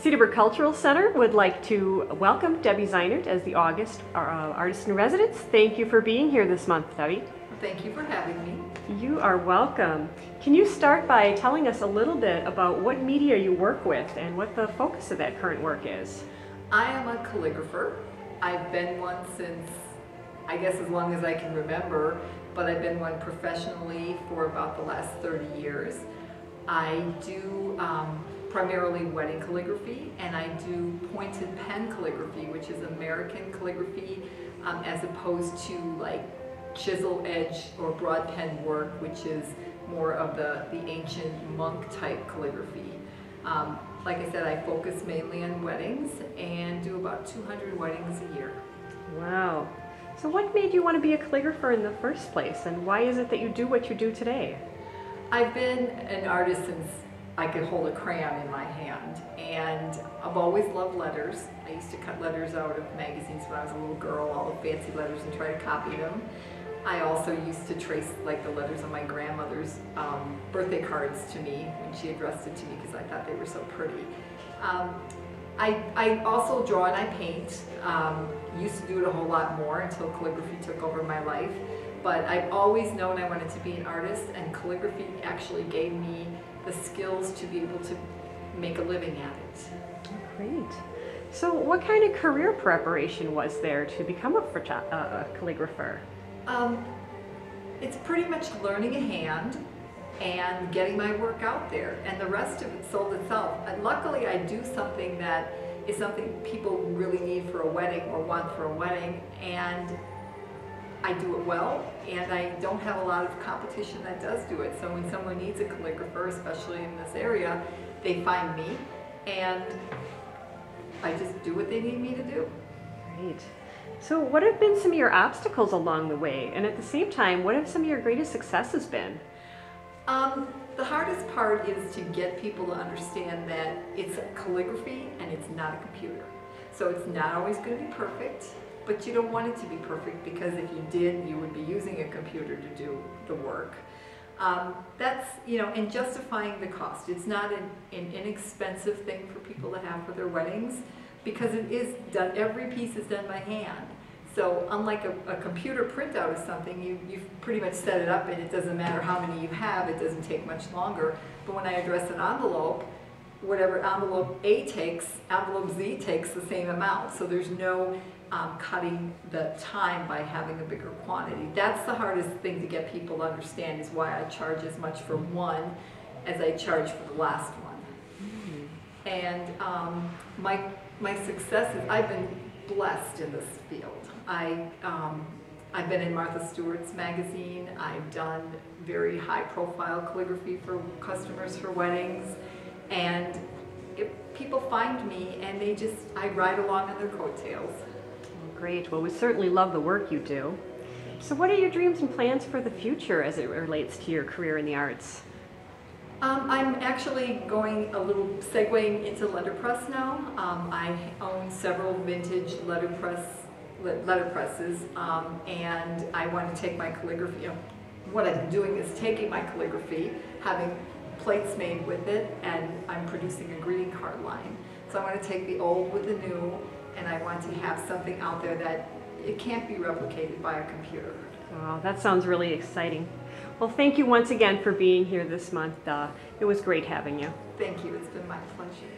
Cedarburg Cultural Center would like to welcome Debi Zeinert as the August Artist in Residence. Thank you for being here this month, Debi. Thank you for having me. You are welcome. Can you start by telling us a little bit about what media you work with and what the focus of that current work is? I am a calligrapher. I've been one since, I guess, as long as I can remember, but I've been one professionally for about the last 30 years. I do primarily wedding calligraphy, and I do pointed pen calligraphy, which is American calligraphy, as opposed to like chisel edge or broad pen work, which is more of the ancient monk type calligraphy. Like I said, I focus mainly on weddings and do about 200 weddings a year. Wow. So what made you want to be a calligrapher in the first place, and why is it that you do what you do today? I've been an artist since I could hold a crayon in my hand, and I've always loved letters. I used to cut letters out of magazines when I was a little girl, all the fancy letters, and try to copy them. I also used to trace like the letters on my grandmother's birthday cards to me when she addressed it to me because I thought they were so pretty. I also draw and I paint. Used to do it a whole lot more until calligraphy took over my life. But I've always known I wanted to be an artist, and calligraphy actually gave me the skills to be able to make a living at it. Great. So what kind of career preparation was there to become a calligrapher? It's pretty much learning a hand and getting my work out there, and the rest of it sold itself. And luckily I do something that is something people really need for a wedding or want for a wedding, and I do it well, and I don't have a lot of competition that does do it. So when someone needs a calligrapher, especially in this area, they find me, and I just do what they need me to do. Great. So what have been some of your obstacles along the way? And at the same time, what have some of your greatest successes been? The hardest part is to get people to understand that it's calligraphy and it's not a computer. So it's not always going to be perfect, but you don't want it to be perfect, because if you did, you would be using a computer to do the work. That's, and justifying the cost. It's not an inexpensive thing for people to have for their weddings, because it is done, every piece is done by hand. So unlike a computer printout of something, you've pretty much set it up and it doesn't matter how many you have, it doesn't take much longer. But when I address an envelope, whatever envelope A takes, envelope Z takes the same amount. So there's no cutting the time by having a bigger quantity. That's the hardest thing to get people to understand, is why I charge as much for one as I charge for the last one. And my success is, I've been blessed in this field. I've been in Martha Stewart's magazine. I've done very high-profile calligraphy for customers for weddings, and people find me and I ride along on their coattails. Great. Well, we certainly love the work you do. So what are your dreams and plans for the future as it relates to your career in the arts? I'm actually segueing into letterpress now. I own several vintage letterpresses, and I want to take my calligraphy. What I've been doing is taking my calligraphy, having plates made with it, and I'm producing a greeting card line. So I want to take the old with the new, and I want to have something out there that it can't be replicated by a computer. Wow, that sounds really exciting. Well, thank you once again for being here this month. It was great having you. Thank you. It's been my pleasure.